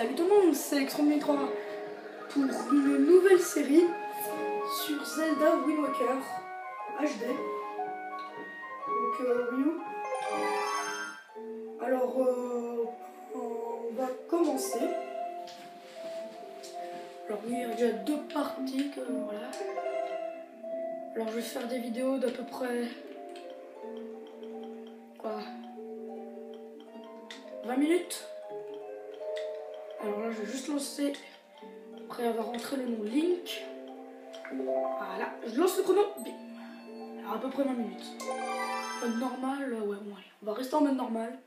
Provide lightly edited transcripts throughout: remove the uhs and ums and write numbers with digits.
Salut tout le monde, c'est Extreme 3 pour une nouvelle série sur Zelda Wind Waker HD. Donc Wii U. Alors on va commencer. Alors oui, il y a déjà deux parties que voilà. Alors je vais faire des vidéos d'à peu près 20 minutes. Alors là je vais juste lancer après avoir rentré le nom Link. Voilà, je lance le chrono. Bien. Alors à peu près 20 minutes. Mode normal, ouais bon allez, on va rester en mode normal.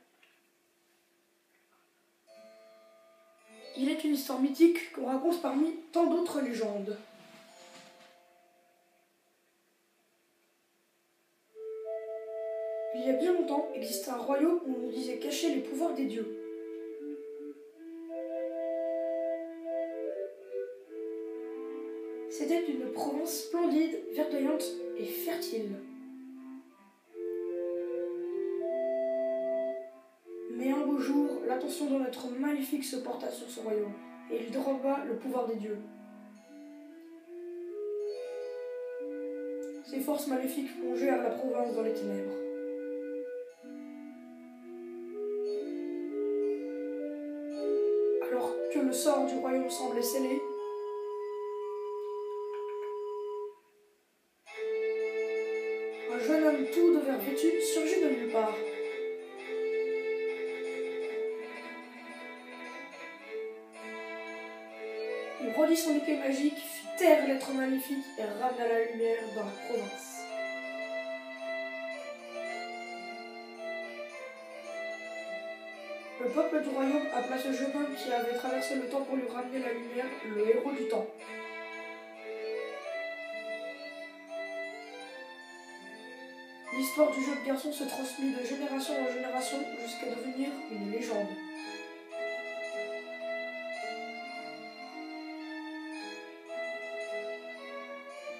Il est une histoire mythique qu'on raconte parmi tant d'autres légendes. Il y a bien longtemps existait un royaume où on disait cacher les pouvoirs des dieux. C'était une province splendide, verdoyante et fertile. Mais un beau jour, l'attention d'un être maléfique se porta sur ce royaume, et il déroba le pouvoir des dieux. Ces forces maléfiques plongèrent la province dans les ténèbres. Alors que le sort du royaume semblait scellé, un jeune homme tout de vert vêtu surgit de nulle part. Il rendit son épée magique, fit taire l'être maléfique et ramena la lumière dans la province. Le peuple du royaume appela ce jeune homme qui avait traversé le temps pour lui ramener la lumière le héros du temps. L'histoire du jeune garçon se transmit de génération en génération jusqu'à devenir une légende.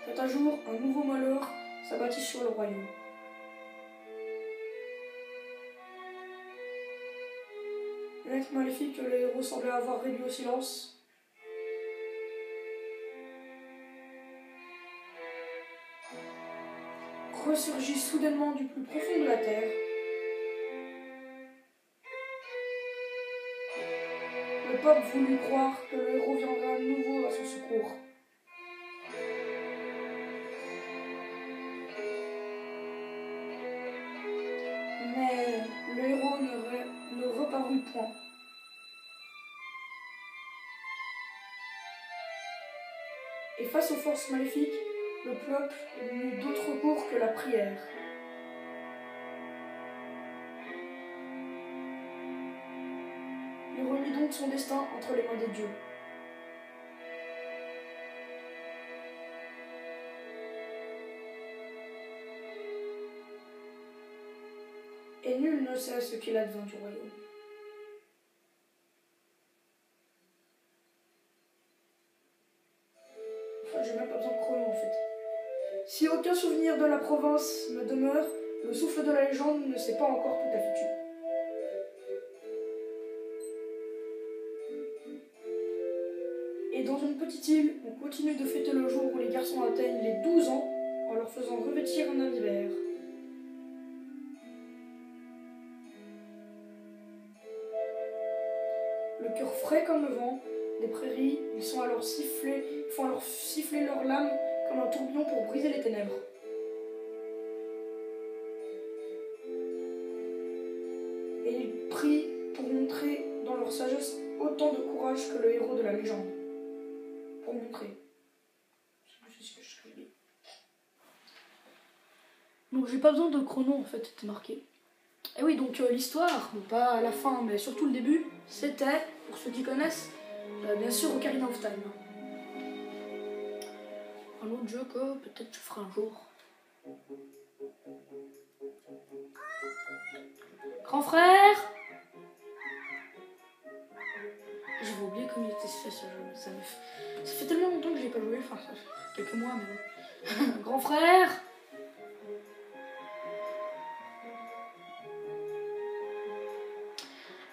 Quand un jour, un nouveau malheur s'abattit sur le royaume. L'être maléfique que le héros semblait avoir réduit au silence ressurgit soudainement du plus profond de la terre. Le peuple voulut croire que le héros viendrait à nouveau à son secours. Mais le héros ne reparut point. Et face aux forces maléfiques, le peuple n'eut d'autre recours que la prière. Il remit donc son destin entre les mains des dieux. Et nul ne sait ce qu'il advint du royaume. Enfin, j'ai même pas besoin de chrono en fait. Si aucun souvenir de la province me demeure, le souffle de la légende ne s'est pas encore tout à fait tué. Et dans une petite île, on continue de fêter le jour où les garçons atteignent les 12 ans en leur faisant revêtir un habit vert. Le cœur frais comme le vent des prairies, ils font alors siffler leurs lames comme un tourbillon pour briser les ténèbres. Et ils prient pour montrer dans leur sagesse autant de courage que le héros de la légende. Pour montrer. C'est ce que je dis. Donc j'ai pas besoin de chrono en fait, c'était marqué. Et oui, donc l'histoire, pas à la fin, mais surtout le début, c'était, pour ceux qui connaissent, bien sûr Ocarina of Time. Un autre jeu que peut-être je ferai un jour. Grand frère! J'avais oublié comment il était fait ce jeu. Ça fait tellement longtemps que j'ai pas joué, enfin ça fait quelques mois mais bon. Grand frère!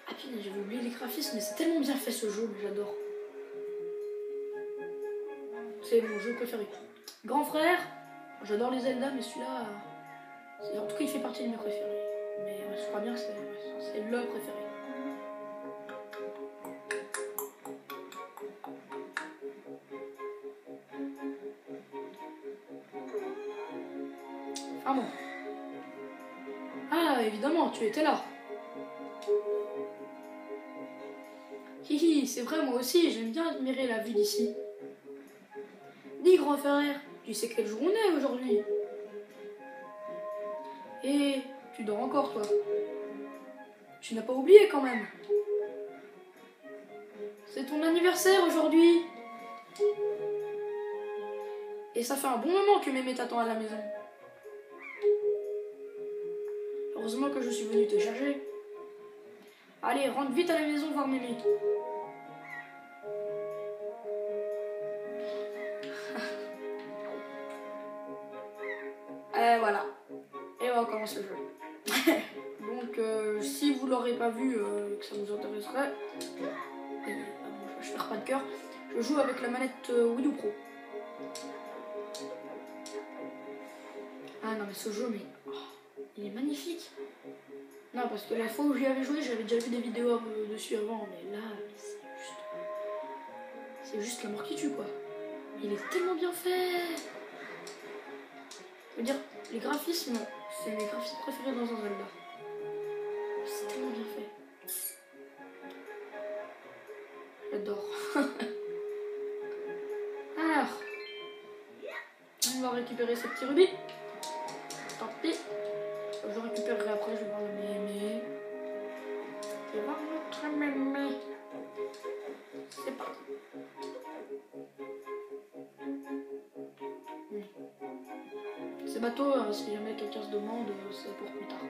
Ah putain, j'avais oublié les graphismes, mais c'est tellement bien fait ce jeu, j'adore. C'est mon jeu préféré. Grand frère, j'adore les Zelda, mais celui-là, en tout cas, il fait partie de mes préférés. Mais je crois bien que c'est le préféré. Ah bon. Ah, évidemment, tu étais là. Hihi, c'est vrai, moi aussi, j'aime bien admirer la vue d'ici. Dis, grand frère, tu sais quel jour on est aujourd'hui? Et tu dors encore, toi? Tu n'as pas oublié quand même? C'est ton anniversaire aujourd'hui. Et ça fait un bon moment que Mémé t'attend à la maison. Heureusement que je suis venu te chercher. Allez, rentre vite à la maison voir Mémé. Et voilà. Et on commence le jeu. Donc, si vous l'aurez pas vu, que ça vous intéresserait, je perds pas de cœur. Je joue avec la manette Wii U Pro. Ah non mais ce jeu, mais il est magnifique. Non, parce que la fois où j'y avais joué, j'avais déjà vu des vidéos dessus avant, mais là, c'est juste la mort qui tue, quoi. Il est tellement bien fait. Je veux dire, les graphismes, c'est mes graphismes préférés dans un Zelda. C'est tellement bien fait. J'adore. Alors, on va récupérer ce petit rubis. Tant pis. Je récupérerai après, je vais voir le mémé. Je vais voir notre mémé. C'est parti. Ces bateaux, si jamais quelqu'un se demande, c'est pour plus tard.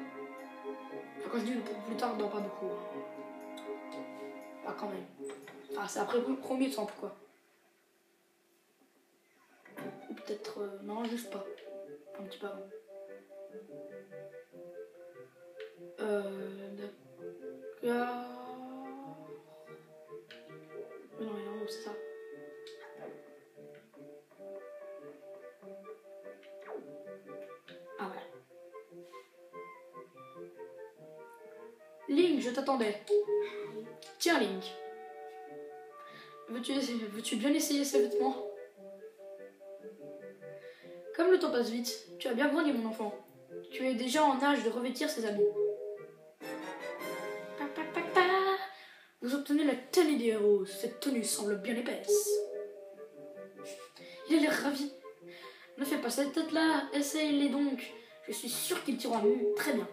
Enfin, quand je dis pour plus tard, non, pas beaucoup. Pas quand même. Ah, c'est après le premier temple, quoi. Ou peut-être... non, juste pas. Un petit peu avant. D'accord... Mais non, il y a un autre, c'est ça. Ah ouais. Link, je t'attendais. Tiens, Link. Veux-tu bien essayer ces vêtements? Comme le temps passe vite, tu as bien grandi, mon enfant. Tu es déjà en âge de revêtir ses habits. Vous obtenez la tenue des héros. Cette tenue semble bien épaisse. Il a l'air ravi. Ne fais pas cette tête-là, essaye-les donc. Je suis sûr qu'ils tireront très bien.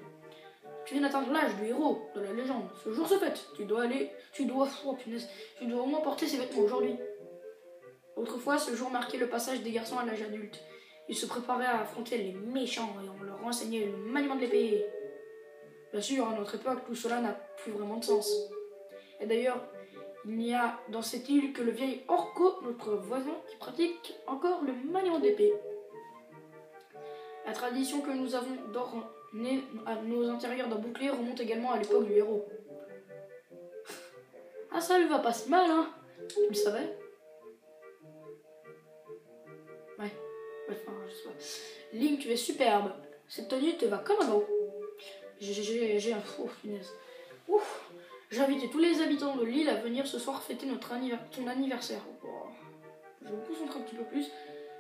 Tu viens d'atteindre l'âge du héros de la légende. Ce jour se fête. Tu dois au moins porter ces vêtements aujourd'hui. Autrefois, ce jour marquait le passage des garçons à l'âge adulte. Ils se préparaient à affronter les méchants et on leur enseignait le maniement de l'épée. Bien sûr, à notre époque, tout cela n'a plus vraiment de sens. Et d'ailleurs, il n'y a dans cette île que le vieil Orko, notre voisin, qui pratique encore le maniement de l'épée. La tradition que nous avons d'orner à nos intérieurs d'un bouclier remonte également à l'époque du héros. Ah, ça lui va pas si mal, hein? Tu le savais? Ouais, enfin, je sais pas. Link, tu es superbe. Cette tenue te va comme un gant. J'ai un fou, finesse. Ouf. J'invite tous les habitants de l'île à venir ce soir fêter ton anniversaire. Oh, je vous concentre un petit peu plus.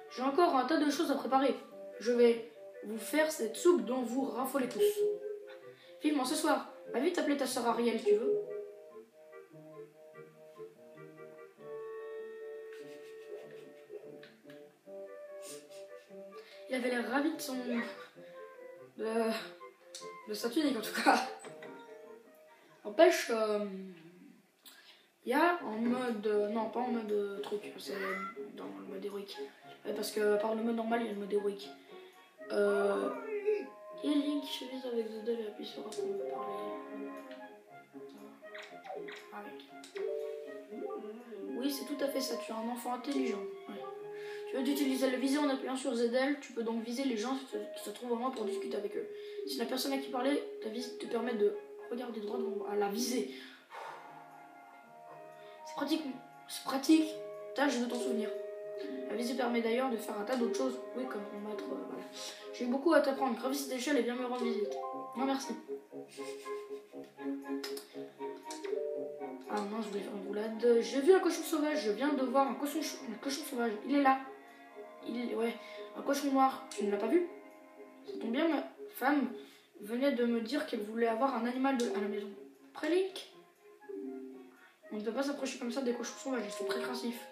J'ai encore un tas de choses à préparer. Je vais vous faire cette soupe dont vous raffolez tous. Vivement ce soir. Va vite appeler ta sœur Ariel, tu veux. Il avait l'air ravi de son... de sa tunique en tout cas. N'empêche, il y a en mode... non, pas en mode truc, c'est dans le mode héroïque. Parce que par le mode normal, il y a le mode héroïque. Et Link chemise avec Zelda et appuie sur pour me parler. Oui, c'est tout à fait ça, tu es un enfant intelligent. Ouais. Tu veux utiliser le viser en appuyant sur ZL, tu peux donc viser les gens qui se trouvent vraiment pour discuter avec eux. Si la personne à qui parler, ta visite te permet de regarder droit devant à la viser. C'est pratique. Tâche de t'en souvenir. La visite permet d'ailleurs de faire un tas d'autres choses. Oui, comme combattre. Voilà. J'ai beaucoup à t'apprendre. Gravir cette échelle et viens me rendre visite. Non, merci. Ah mince, je voulais faire une roulade. J'ai vu un cochon sauvage. Je viens de voir un cochon sauvage. Il est là. Ouais, un cochon noir. Tu ne l'as pas vu? Ça tombe bien, ma femme venait de me dire qu'elle voulait avoir un animal à la maison. Après Link, on ne peut pas s'approcher comme ça des cochons sauvages, ils sont très craintifs.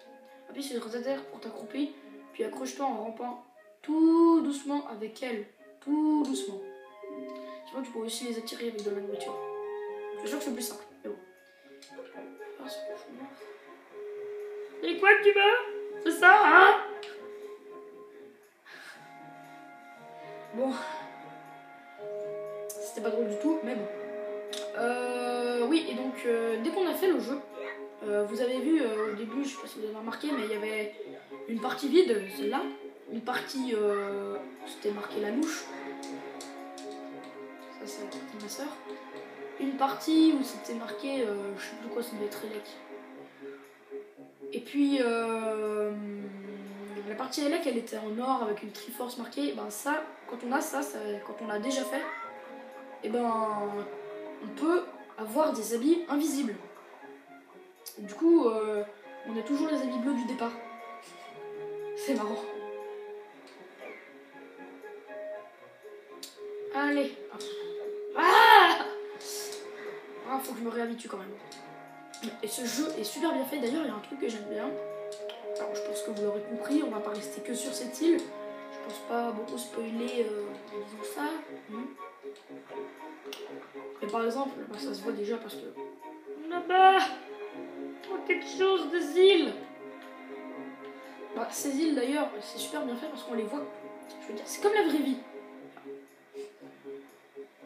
Appuie sur ZR pour t'accroupir, puis accroche-toi en rampant tout doucement avec elle. Tout doucement. Sinon, tu peux aussi les attirer avec de la nourriture. Je suis sûr que c'est plus simple, mais bon. Ah, ce cochon noir. Et quoi que tu veux? C'est ça, hein? Bon. C'était pas drôle du tout, mais bon. Oui, et donc, dès qu'on a fait le jeu, vous avez vu au début, je sais pas si vous avez remarqué, mais il y avait une partie vide, celle-là. Une partie, c'était marqué la louche. Ça, c'est la partie de ma soeur. Une partie où c'était marqué, je sais plus quoi, ça devait être Elec. Et puis, la partie Elec, elle était en or avec une Triforce marquée. Ben ça, quand on a ça, quand on l'a déjà fait, et ben on peut avoir des habits invisibles. Et du coup, on a toujours les habits bleus du départ. C'est marrant. Allez. Ah, faut que je me réhabitue quand même. Et ce jeu est super bien fait. D'ailleurs, il y a un truc que j'aime bien. Alors, je pense que vous l'aurez compris, on va pas rester que sur cette île. Je pense pas beaucoup spoiler en disant ça. Et par exemple, bah, ça se voit déjà parce que là-bas, oh, quelque chose des îles. Bah, ces îles d'ailleurs, c'est super bien fait parce qu'on les voit. Je veux dire, c'est comme la vraie vie.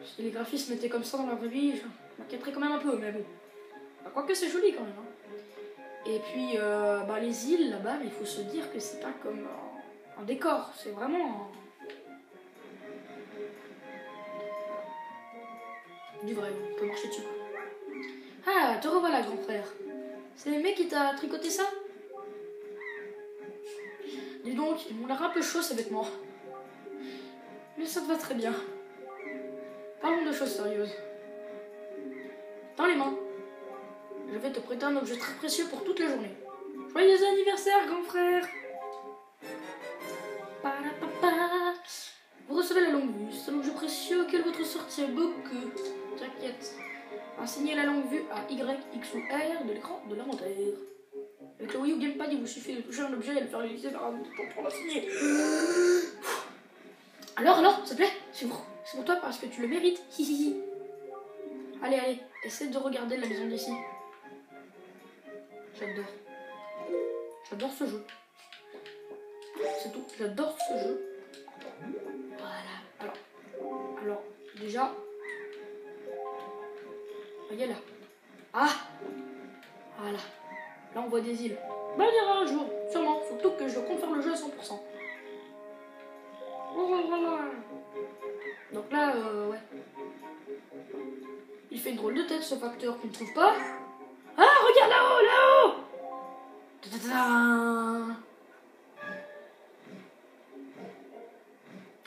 Si les graphismes étaient comme ça dans la vraie vie, je m'inquiéterais quand même un peu, mais bon. Bah, quoique c'est joli quand même. Hein. Et puis, bah, les îles là-bas, il faut se dire que c'est pas comme un décor, c'est vraiment du vrai, on peut marcher dessus. Ah, te revoilà, grand frère. C'est le mec qui t'a tricoté ça? Dis donc, ils m'ont l'air un peu chaud ces vêtements. Mais ça te va très bien. Parlons de choses sérieuses. Dans les mains. Je vais te prêter un objet très précieux pour toute la journée. Joyeux anniversaire, grand frère! Vous recevez la longue vue. C'est un objet précieux auquel votre sortie a beaucoup. T'inquiète. Enseignez la longue vue à Y, X ou R de l'écran de l'inventaire. Avec le Wii U Gamepad, il vous suffit de toucher un objet et le faire réaliser vers un bouton pour l'enseigner. Alors, s'il te plaît, c'est pour toi parce que tu le mérites. Hihihi. Allez, essaie de regarder la maison d'ici. J'adore ce jeu. C'est tout, j'adore ce jeu. Voilà, alors, déjà, voyez là. Ah, voilà, là on voit des îles. Bah, il y aura un jour, sûrement, surtout que je compte faire le jeu à 100%. Donc là, ouais. Il fait une drôle de tête ce facteur qu'on ne trouve pas. Ah, regarde là-haut, là-haut!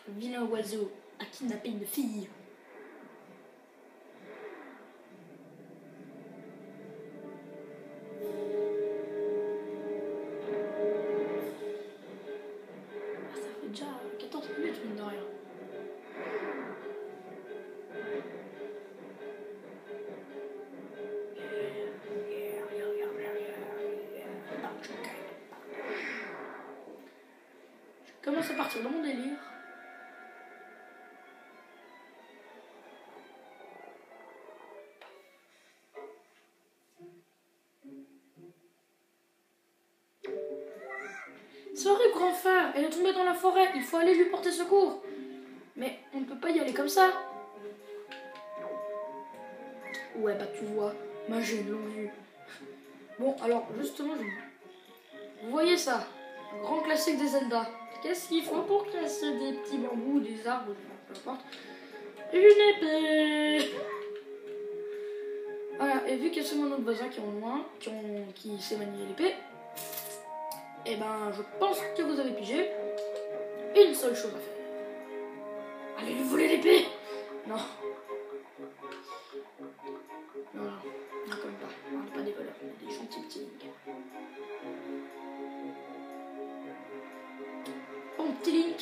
Un vilain oiseau a kidnappé une fille. Ah, ça fait déjà 14 minutes, mine de rien. Je commence à partir dans mon délire. Sorry, grand frère, elle est tombée dans la forêt, il faut aller lui porter secours. Mais on ne peut pas y aller comme ça. Ouais, bah tu vois, moi j'ai une longue vue. Bon, alors justement, vous voyez ça, un grand classique des Zelda. Qu'est-ce qu'il faut pour casser des petits bambous, des arbres, peu importe. Une épée. Voilà, et vu qu'il y a seulement notre voisin qui ont moins, qui sait manier l'épée, et ben je pense que vous avez pigé une seule chose à faire. Allez lui voler l'épée. Non. Non, non, quand même pas. On n'est pas des voleurs, on est des gentils petits Link. Bon, petit Link.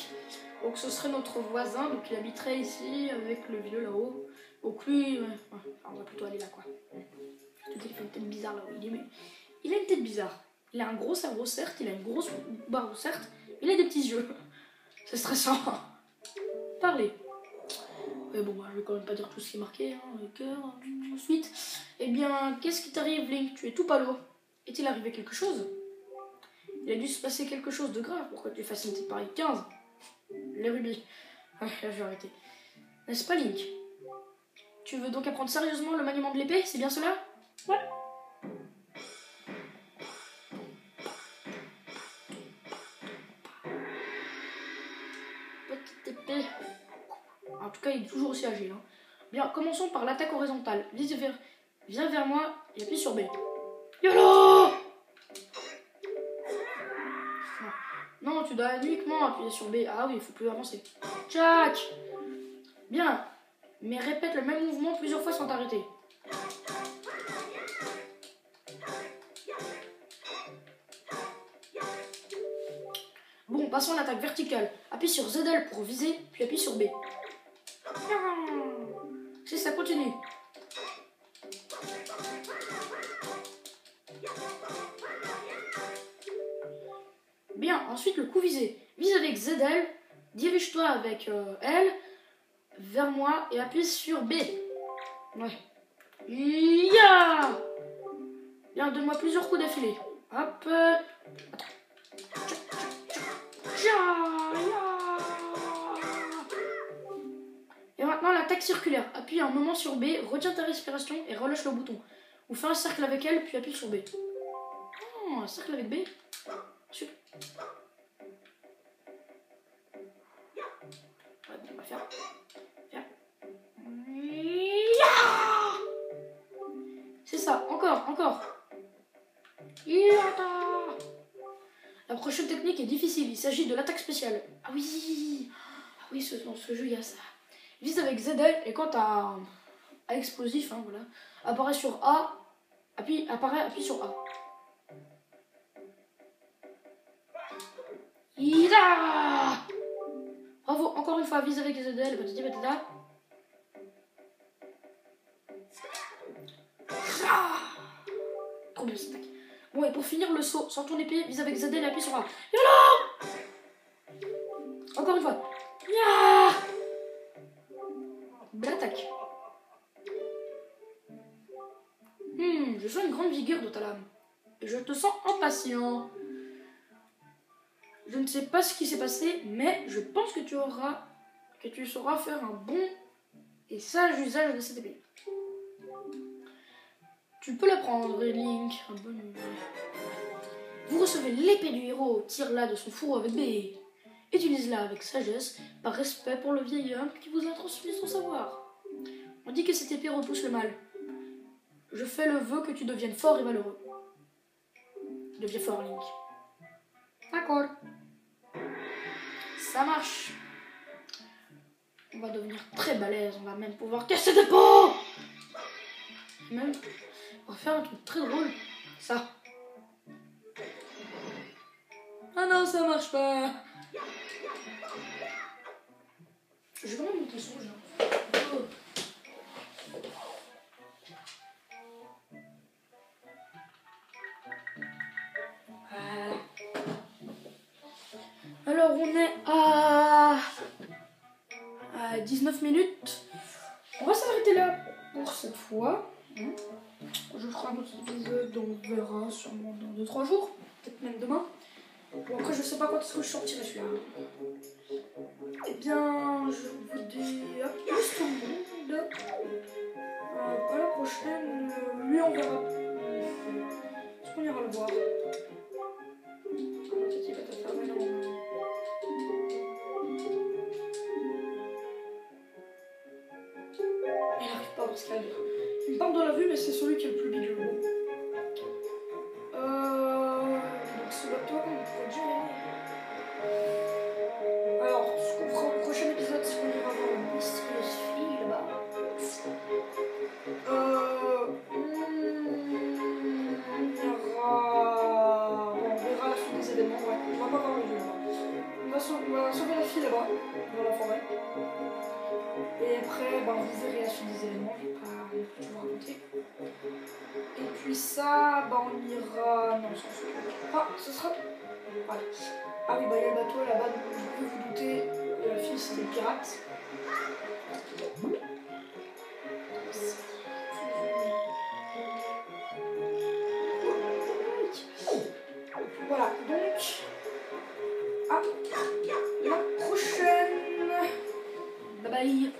Donc ce serait notre voisin, donc il habiterait ici avec le vieux là-haut. Donc lui, enfin, on va plutôt aller là quoi. Tout il fait une tête bizarre là où il est, mais il a une tête bizarre. Il a un gros cerveau certes, il a une grosse barbe certes, il a des petits yeux. C'est stressant. Parlez. Mais bon, je vais quand même pas dire tout ce qui est marqué, hein, le cœur, ensuite. Eh bien, qu'est-ce qui t'arrive, Link? Tu es tout pâle. Est-il arrivé quelque chose? Il a dû se passer quelque chose de grave. Pourquoi tu fasses une petite pareille? 15. Les rubis. Ouais, là, je vais arrêter. N'est-ce pas, Link? Tu veux donc apprendre sérieusement le maniement de l'épée? C'est bien cela? Ouais. Petite épée. En tout cas, il est toujours aussi agile. Hein. Bien, commençons par l'attaque horizontale. Viens vers moi et appuie sur B. YOLO! Non, tu dois uniquement appuyer sur B. Ah oui, il faut plus avancer. Tchac! Bien, mais répète le même mouvement plusieurs fois sans t'arrêter. Bon, passons à l'attaque verticale. Appuie sur ZL pour viser, puis appuie sur B. Si ça continue. Bien, ensuite le coup visé. Vise avec ZL, dirige-toi avec L vers moi et appuie sur B. Ouais. Ya! Bien, donne-moi plusieurs coups d'affilée. Hop. Et maintenant l'attaque circulaire. Appuie un moment sur B, retiens ta respiration et relâche le bouton. Ou fais un cercle avec elle, puis appuie sur B. Oh, un cercle avec B. Super. Ouais, bon, on va faire. C'est ça, encore. La prochaine technique est difficile, il s'agit de l'attaque spéciale. Ah oui, dans ce jeu il y a ça. Vise avec ZL et quand t'as un explosif, hein, voilà, apparaît sur A, appuie sur A. Ida! Bravo, encore une fois, vise avec ZL, patati patata. Trop bien cette attaque. Bon, et pour finir le saut, sors ton épée, vise avec ZL et appuie sur A. YOLO! Encore une fois. Ya! Belle attaque. Je sens une grande vigueur dans ta lame. Et je te sens impatient. Je ne sais pas ce qui s'est passé, mais je pense que tu sauras faire un bon et sage usage de cette épée. Tu peux la prendre, Link. Vous recevez l'épée du héros, tire-la de son fourreau avec B. Utilise-la avec sagesse, par respect pour le vieil homme qui vous a transmis son savoir. On dit que cette épée repousse le mal. Je fais le vœu que tu deviennes fort et valeureux. Deviens fort, Link. D'accord. Ça marche. On va devenir très balèze, on va même pouvoir casser des pots. Même, on va faire un truc très drôle. Ça. Ah non, ça marche pas. Je vais vraiment monter le son, oh. Voilà. Alors on est à 19 minutes. On va s'arrêter là pour cette fois. Je ferai un autre épisode, on verra sûrement dans 2-3 jours, peut-être même demain. Bon, après je sais pas quand est-ce que je sortirai celui-là. Eh bien, je vous dis à plus tout le monde. À la prochaine. Lui, on verra. Est-ce qu'on ira le voir? Elle n'arrive pas parce qu'elle barre de la vue, mais c'est celui qui est le plus big, gros. Donc ce bateau, on pourrait déjà y aller. Alors, ce qu'on fera au prochain épisode, c'est qu'on ira voir une mystérieuse fille là-bas. On verra la suite des événements, ouais. On va pas voir le jeu. On va sauver la fille là-bas, dans la forêt. Et après, vous verrez la suite des événements, je vais pas tout vous raconter. Et puis ça, on ira... Non, ça ce sera... Voilà. Ah oui, il y a le bateau là-bas, donc vous pouvez vous douter, la fille c'était le pirate. Voilà, donc... À la prochaine. Bye bye.